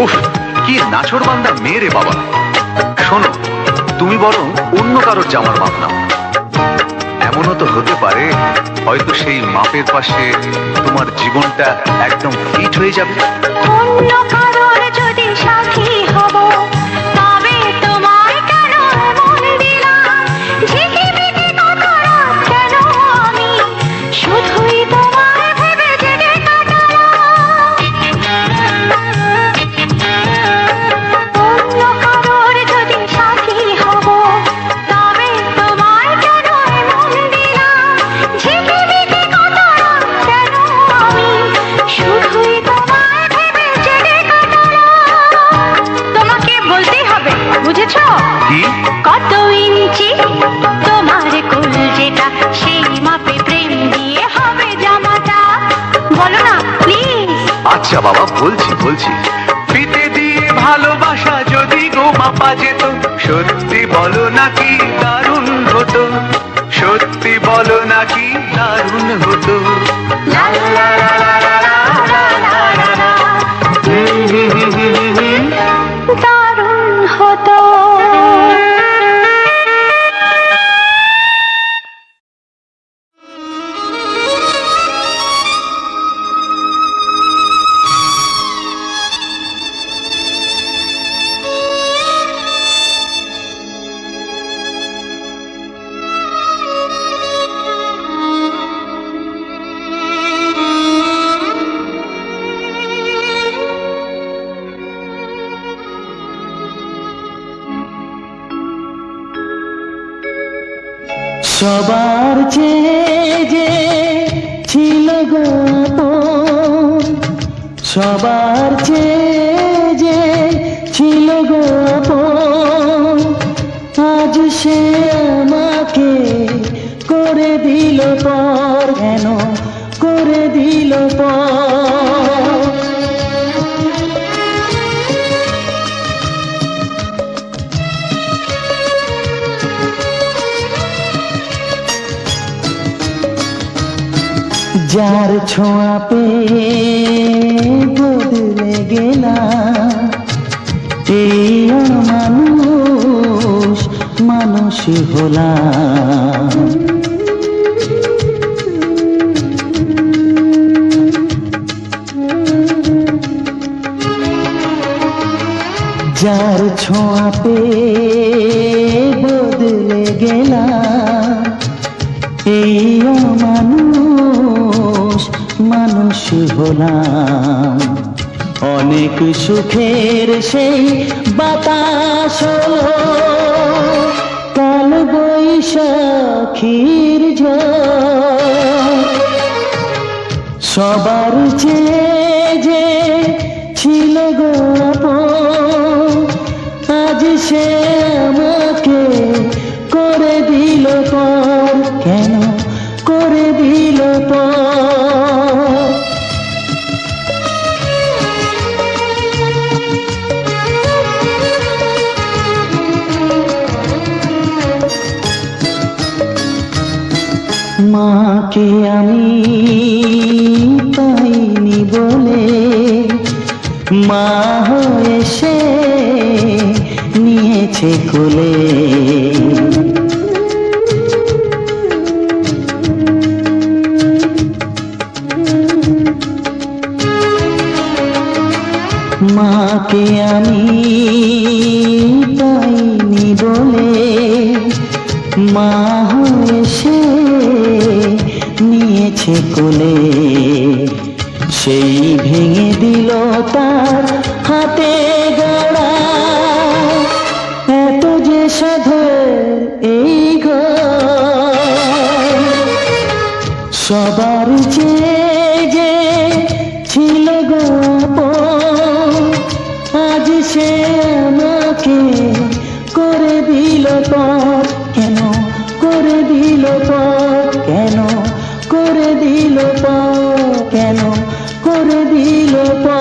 উফ, কি নাছোড় বান্দা মেয়ে রে বাবা। শোনো, তুমি বরং অন্য কারোর জামার মাপ নাও। এমনও তো হতে পারে, হয়তো সেই মাপের পাশে তোমার জীবনটা একদম ফিট হয়ে যাবে। অন্য কারোর যদি সাথী হব, তবে তোমায় কেন মন দিলাম? ঝিকিমিকি কত রাত কেন আমি শুধুই তোমায় ভেবে জেগে কাটালাম। অন্য কারোর যদি সাথী হব, তবে তোমায় কেন মন দিলাম? ঝিকিমিকি কত রাত কেন আমি শুধুই তোমায় ভেবে জেগে কাটালাম। তোমাকে বলতেই হবে, বুঝেছো? কি? কত ইঞ্চি তোমার কোল যেটা, সেই মাপে প্রেম দিয়ে হবে জামাটা। বলো না প্লিজ। আচ্ছা বাবা, বলছি বলছি। ফিতে দিয়ে ভালোবাসা যদি গো মাপা যেত, সত্যি বলো নাকি দারুণ হতো, সত্যি বলো নাকি দারুণ হতো। লা লা লা লা লা লা লা লা লা লা। দারুণ হতো। সবার চেয়ে যে ছিল গো আপন, সবার চেয়ে যে ছিল গো আপন, আজ সে আমাকে করে দিল পর, কেন করে দিল পর। যার ছোঁয়া পেয়ে বদলে গেলাম, এই মানুষ মানুষ হলাম। যার ছোঁয়া পেয়ে বদলে গেলাম, এই মানুষ মানুষ হলাম। অনেক সুখের সেই বাতাস হলো, কাল বৈশাখীর ঝড়। সবার চেয়ে যে ছিল গো আপন, আজ সে আমাকে করে দিল পর, কেন করে দিল পর। মাকে আমি পাইনি বলে, মা হয়ে সে নিয়েছে কোলে। মাকে আমি পাইনি বলে মা হয়ে সে নিয়েছে কোলে, সেই ভেঙে দিল তার হাতে গড়া এত যে সাধের এই ঘর। সবার চেয়ে যে ছিল গো আপন, আজ সে আমাকে করে দিল পর। কেন করে দিল পর, কেন করে দিল পর, কেন করে দিল পর।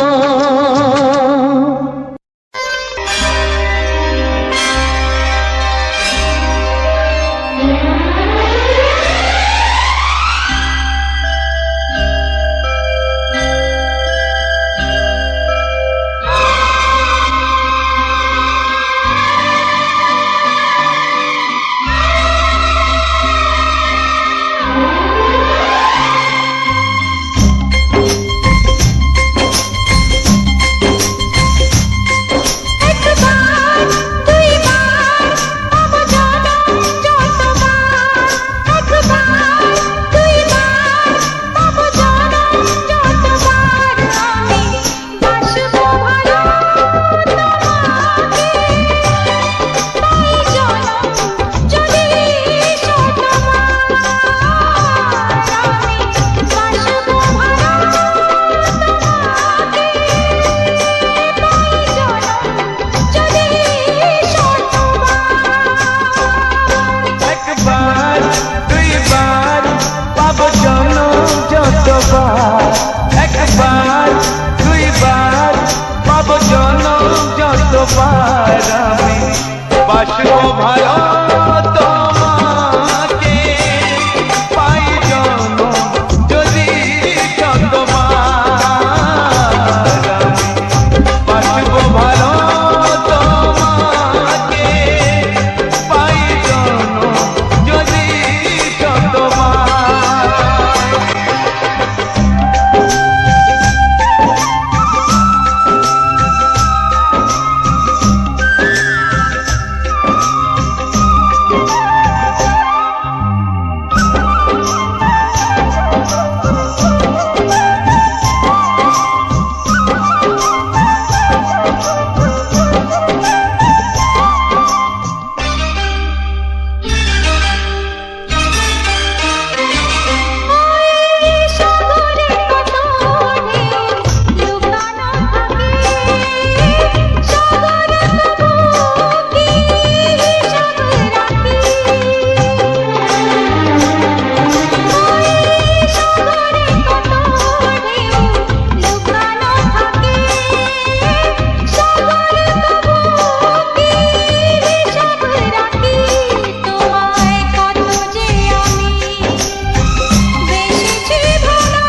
একবার দুইবার পাবো জনম যতবার, একবার দুইবার পাবো জনম যতবার। আমি বাসবো ভালো তোমাকে, তাই জনম যদি শতবার। আমি বাসবো ভালো তোমাকে, তাই জনম যদি শতবার। একবার দুইবার পাবো জনম যতবার, একবার দুইবার পাবো জনম যতবার। আমি বাসবো ভালো তোমাকে, পাই জনম যদি শতবার। আমি বাসবো ভালো তোমাকে, পাই জনম যদি শতবার। সাগরে কত ঢেউ লুকানো থাকে, সাগর তবু কি হিসাব রাখে। সাগরে কত ঢেউ লুকানো থাকে, সাগর তবু কি হিসাব রাখে। তোমায় কত যে আমি বেশিছি ভালো,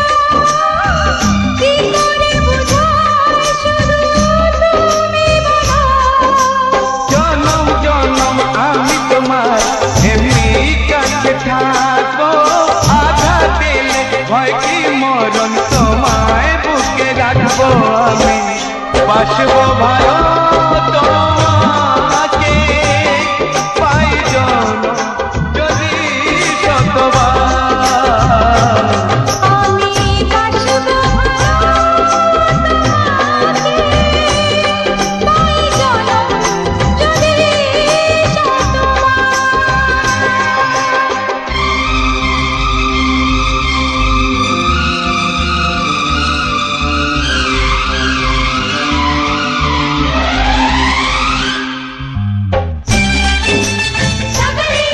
কি করে বুঝাই শুধু তুমি বলো। জনম জনম আমি তোমার এমনি কাছে থাকবো, আঘাত দিলে ভয় কি মরণ তোমায় বুকে রাখবো। আমি বাসবো ভালো তোমাকে, পাই জনম যদি শতবার। আমি বাসবো ভালো তোমাকে, তাই জনম যদি শতবার। সাগরে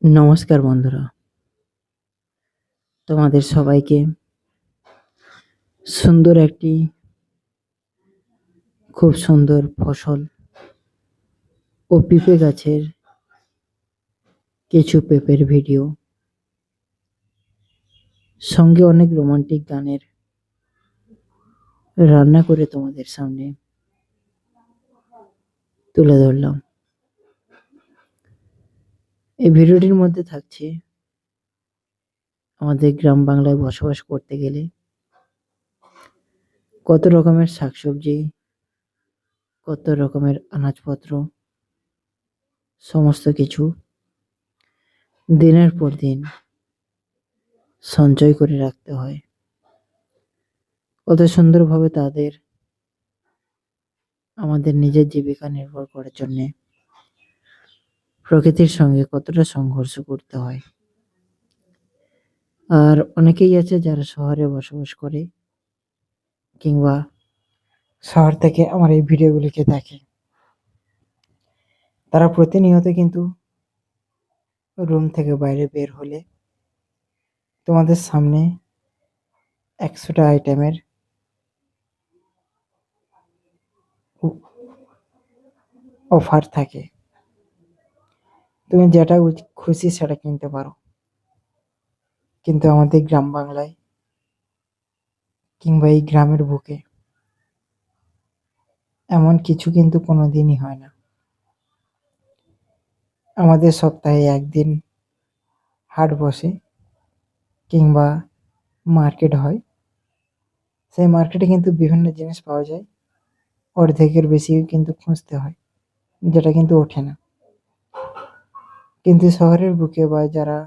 নমস্কার বন্ধুরা, তোমাদের সবাইকে সুন্দর একটি খুব সুন্দর ফসল ও পেঁপে গাছের কিছু পেঁপের ভিডিও সঙ্গে অনেক রোমান্টিক গানের রান্না করে তোমাদের সামনে তুলে ধরলাম। এই ভিডিওটির মধ্যে থাকছে আমাদের গ্রাম বাংলায় বসবাস করতে গেলে কত রকমের শাকসবজি, কত রকমের আনাজপত্র, সমস্ত কিছু দিনের পর দিন সঞ্চয় করে রাখতে হয়। কত সুন্দরভাবে তাদের আমাদের নিজের জীবিকা নির্ভর করার জন্য প্রকৃতির সঙ্গে কতটা সংঘর্ষ করতে হয়। আর অনেকেই আছে যারা শহরে বসবাস করে কিংবা শহর থেকে আমার এই ভিডিওগুলিকে দেখে, তারা প্রতিনিয়ত কিন্তু রুম থেকে বাইরে বের হলে তোমাদের সামনে 100টা আইটেমের অফার থাকে। তুমি যেটা খুশি সেটা কিনতে পারো, কিন্তু আমাদের গ্রাম বাংলায় কিংবা এই গ্রামের বুকে এমন কিছু কিন্তু কোনোদিনই হয় না। আমাদের সপ্তাহে একদিন হাট বসে কিংবা মার্কেট হয়। সেই মার্কেটে কিন্তু বিভিন্ন জিনিস পাওয়া যায়, অর্ধেকের বেশি কিন্তু খুঁজতে হয়, যেটা কিন্তু ওঠে না। কিন্তু শহরের বুকে বা যারা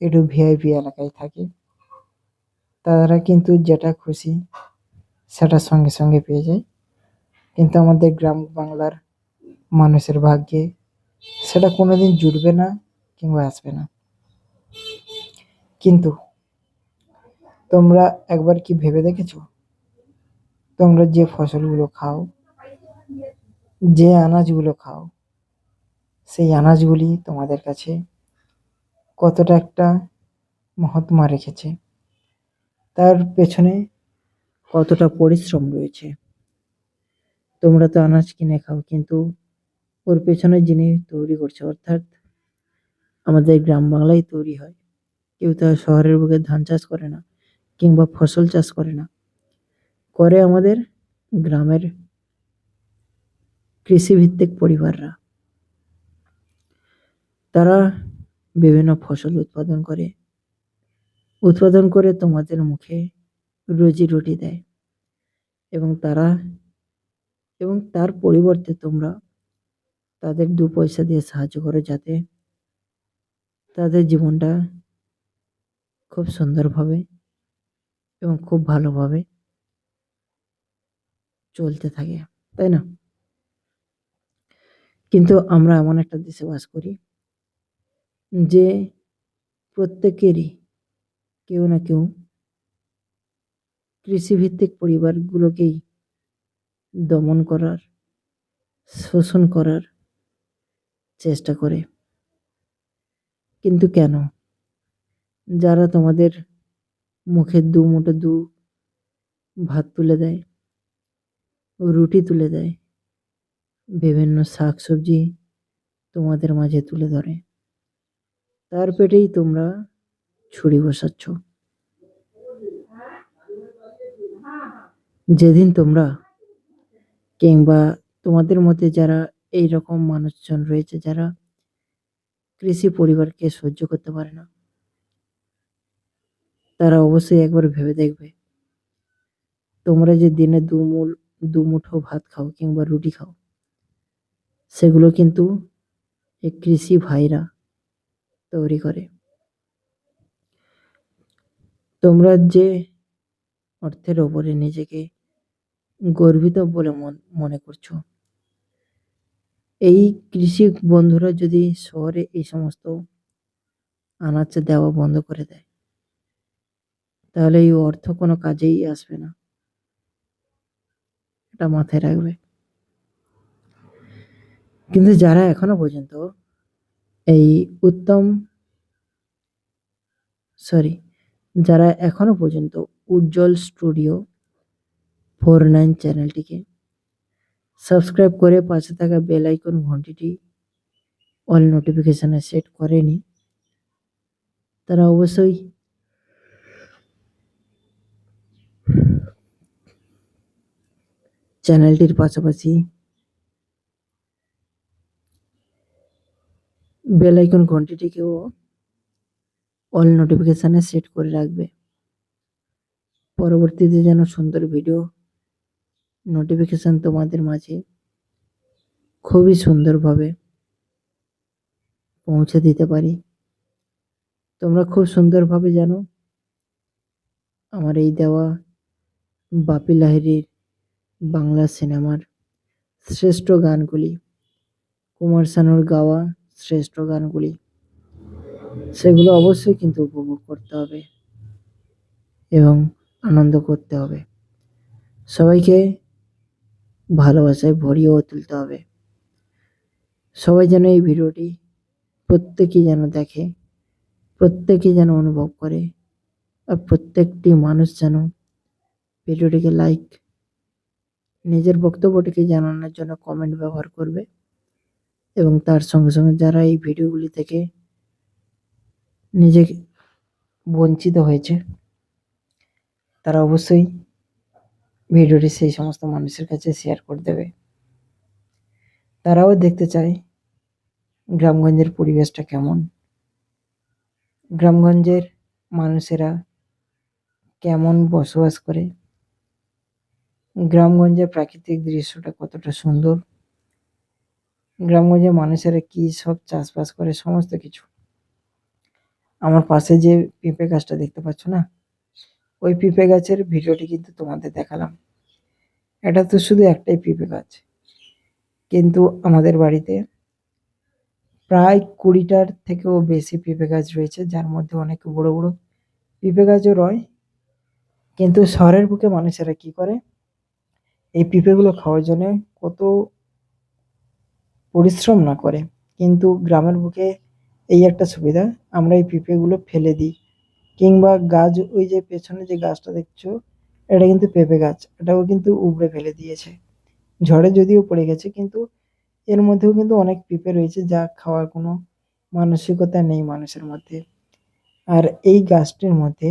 একটু ভিআইপি এলাকায় থাকে তারা কিন্তু যেটা খুশি সেটা সঙ্গে সঙ্গে পেয়ে যায়। কিন্তু আমাদের গ্রাম বাংলার মানুষের ভাগ্যে সেটা কোনোদিন জুটবে না কিংবা আসবে না। কিন্তু তোমরা একবার কি ভেবে দেখেছো, তোমরা যে ফসলগুলো খাও, যে আনাজগুলো খাও, সেই আনাজগুলি তোমাদের কাছে কতটা একটা মহত্মা রেখেছে, তার পেছনে কতটা পরিশ্রম রয়েছে। তোমরা তো আনাজ কিনে খাও, কিন্তু ওর পেছনে যিনি তৈরি করছে, অর্থাৎ আমাদের গ্রাম বাংলায় তৈরি হয়। কেউ তো আর শহরের বুকে ধান চাষ করে না কিংবা ফসল চাষ করে না, করে আমাদের গ্রামের কৃষিভিত্তিক পরিবাররা। তারা বিভিন্ন ফসল উৎপাদন করে তোমাদের মুখে রুজি রুটি দেয়, এবং তার পরিবর্তে তোমরা তাদের 2 পয়সা দিয়ে সাহায্য করো, যাতে তাদের জীবনটা খুব সুন্দরভাবে এবং খুব ভালোভাবে চলতে থাকে, তাই না? কিন্তু আমরা এমন একটা দেশে বাস করি যে প্রত্যেকেরই কেউ না কেউ কৃষিভিত্তিক পরিবারগুলোকেই দমন করার, শোষণ করার চেষ্টা করে। কিন্তু কেন? যারা তোমাদের মুখে 2 মুঠো ভাত তুলে দেয়, রুটি তুলে দেয়, বিভিন্ন শাকসবজি তোমাদের মাঝে তুলে ধরে, তার পেটেই তোমরা ছুরি বসাচ্ছ। যেদিন তোমরা কিংবা তোমাদের মধ্যে যারা এই রকম মানুষজন রয়েছে যারা কৃষি পরিবারকে সহ্য করতে পারে না, তারা অবশ্যই একবার ভেবে দেখবে, তোমরা যে দিনে 2 মুঠো ভাত খাও কিংবা রুটি খাও, সেগুলো কিন্তু এই কৃষি ভাইরা তৈরি করে। তোমরা যে অর্থের ওপরে নিজেকে গর্বিত বলে মনে করছো, এই কৃষি বন্ধুরা যদি শহরে এই সমস্ত আনাজ দেওয়া বন্ধ করে দেয়, তাহলে এই অর্থ কোনো কাজেই আসবে না, এটা মাথায় রাখবে। কিন্তু যারা এখনো পর্যন্ত এই উত্তম সরি, যারা এখনো পর্যন্ত উজ্জ্বল স্টুডিও 49 চ্যানেলটিকে সাবস্ক্রাইব করে পাশে থাকা বেল আইকন ঘন্টিটি অল নোটিফিকেশনে সেট করেনি, তারা অবশ্যই চ্যানেলটির পাশাপাশি বেল আইকন ঘন্টিটিকেও অল নোটিফিকেশনে সেট করে রাখবে, পরবর্তীতে যেন সুন্দর ভিডিও নোটিফিকেশন তোমাদের মাঝে খুবই সুন্দরভাবে পৌঁছে দিতে পারি। তোমরা খুব সুন্দরভাবে জানো আমার এই দেওয়া বাপি লাহিড়ীর বাংলা সিনেমার শ্রেষ্ঠ গানগুলি, কুমার শানুর গাওয়া শ্রেষ্ঠ গানগুলি, সেগুলো অবশ্যই কিন্তু উপভোগ করতে হবে এবং আনন্দ করতে হবে। সবাইকে ভালোবাসায় ভরিয়েও তুলতে হবে। সবাই যেন এই ভিডিওটি প্রত্যেকেই যেন দেখে, প্রত্যেকেই যেন অনুভব করে, আর প্রত্যেকটি মানুষ যেন ভিডিওটিকে লাইক, নিজের বক্তব্যটিকে জানানোর জন্য কমেন্ট ব্যবহার করবে এবং তার সঙ্গে সঙ্গে যারা এই ভিডিওগুলি থেকে নিজেকে বঞ্চিত হয়েছে তারা অবশ্যই ভিডিওটি সেই সমস্ত মানুষের কাছে শেয়ার করে দেবে। তারাও দেখতে চায় গ্রামগঞ্জের পরিবেশটা কেমন, গ্রামগঞ্জের মানুষেরা কেমন বসবাস করে, গ্রামগঞ্জের প্রাকৃতিক দৃশ্যটা কতটা সুন্দর, গ্রামগঞ্জের মানুষেরা কি সব চাষবাস করে, সমস্ত কিছু। আমার পাশে যে পেঁপে গাছটা দেখতে পাচ্ছ না, ওই পেঁপে গাছের ভিডিওটি কিন্তু তোমাদের দেখালাম। এটা তো শুধু একটাই পেঁপে গাছ, কিন্তু আমাদের বাড়িতে প্রায় 20টার থেকেও বেশি পেঁপে গাছ রয়েছে, যার মধ্যে অনেক বড় বড় পেঁপে গাছও রয়। কিন্তু শহরের বুকে মানুষেরা কি করে, এই পেঁপেগুলো খাওয়ার জন্য কত পরিশ্রম না করে, কিন্তু গ্রামের বুকে এই একটা সুবিধা, আমরা এই পেঁপেগুলো ফেলে দিই, কিংবা গাছ, ওই যে পেছনে যে গাছটা দেখছো এটা কিন্তু পেঁপে গাছ, এটাও কিন্তু উপড়ে ফেলে দিয়েছে, ঝড়ে যদিও পড়ে গেছে, কিন্তু এর মধ্যেও কিন্তু অনেক পেঁপে রয়েছে যা খাওয়ার কোনো মানসিকতা নেই মানুষের মধ্যে। আর এই গাছটির মধ্যে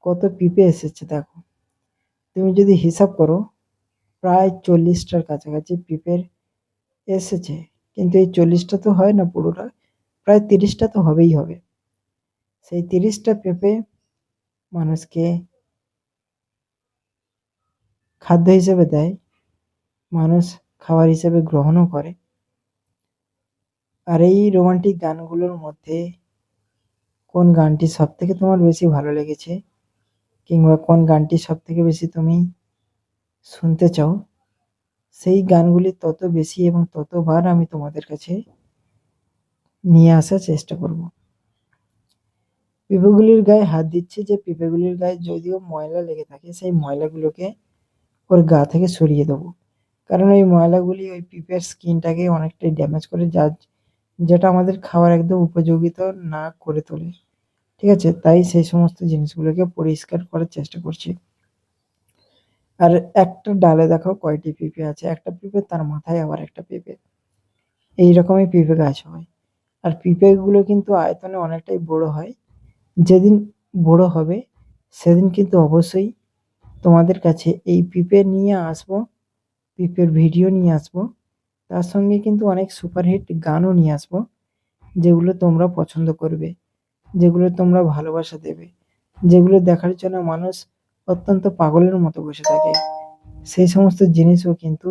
কত পেঁপে এসেছে দেখো, তুমি যদি হিসাব করো প্রায় 40টার কাছাকাছি পেঁপের এসেছে, কিন্তু এই 40টা তো হয় না পুরোটা, প্রায় 30টা তো হবেই হবে। সেই 30টা পেঁপে মানুষকে খাদ্য হিসেবে দেয়, মানুষ খাবার হিসেবে গ্রহণও করে। আর এই রোমান্টিক গানগুলোর মধ্যে কোন গানটি সব থেকে তোমার বেশি ভালো লেগেছে, কিংবা কোন গানটি সব থেকে বেশি তুমি শুনতে চাও, সেই গানগুলি তত বেশি এবং ততবার আমি তোমাদের কাছে নিয়ে আসার চেষ্টা করব। পেঁপেগুলির গায়ে হাত দিচ্ছে, যে পেঁপেগুলির গায়ে যদিও ময়লা লেগে থাকে সেই ময়লাগুলোকে ওর গা থেকে সরিয়ে দেবো, কারণ ওই ময়লাগুলি ওই পেঁপের স্কিনটাকে অনেকটাই ড্যামেজ করে, যেটা আমাদের খাওয়ার একদম উপযোগিতা না করে তোলে। ঠিক আছে, তাই সেই সমস্ত জিনিসগুলোকে পরিষ্কার করার চেষ্টা করছি। আর একটা ডালে দেখো কয়টি পেঁপে আছে, একটা পেঁপে তার মাথায় আবার একটা পেঁপে, এই রকমই পেঁপে গাছ হয়। আর পেঁপেগুলো কিন্তু আয়তনে অনেকটাই বড় হয়। যেদিন বড় হবে সেদিন কিন্তু অবশ্যই তোমাদের কাছে এই পেঁপে নিয়ে আসবো, পেঁপের ভিডিও নিয়ে আসবো, তার সঙ্গে কিন্তু অনেক সুপারহিট গানও নিয়ে আসবো, যেগুলো তোমরা পছন্দ করবে, যেগুলো তোমরা ভালোবাসা দেবে, যেগুলো দেখার জন্য মানুষ অত্যন্ত পাগলের মতো বসে থাকে। সেই সমস্ত জিনিসও কিন্তু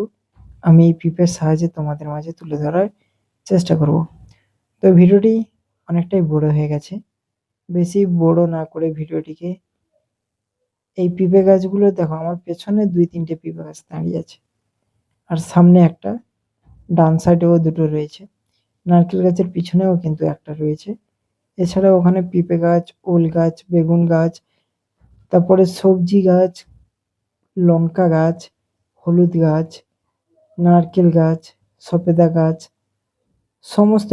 আমি এই পেঁপের সাহায্যে তোমাদের মাঝে তুলে ধরার চেষ্টা করব। তো ভিডিওটি অনেকটাই বড় হয়ে গেছে, বেশি বড় না করে ভিডিওটিকে, এই পেঁপে গাছগুলো দেখো আমার পেছনে 2-3টে পেঁপে গাছ দাঁড়িয়ে আছে, আর সামনে একটা, ডান সাইডেও দুটো রয়েছে, নারকেল গাছের পিছনেও কিন্তু একটা রয়েছে। এছাড়াও ওখানে পেঁপে গাছ, ওল গাছ, বেগুন গাছ, তারপরে সবজি গাছ, লঙ্কা গাছ, হলুদ গাছ, নারকেল গাছ, সবেদা গাছ, সমস্ত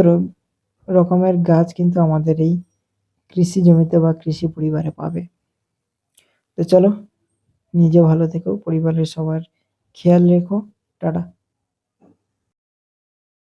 রকমের গাছ কিন্তু আমাদের এই কৃষি জমিতে বা কৃষি পরিবারে পাবে। তো চলো, নিজে ভালো থেকো, পরিবারের সবার খেয়াল রেখো। টাটা।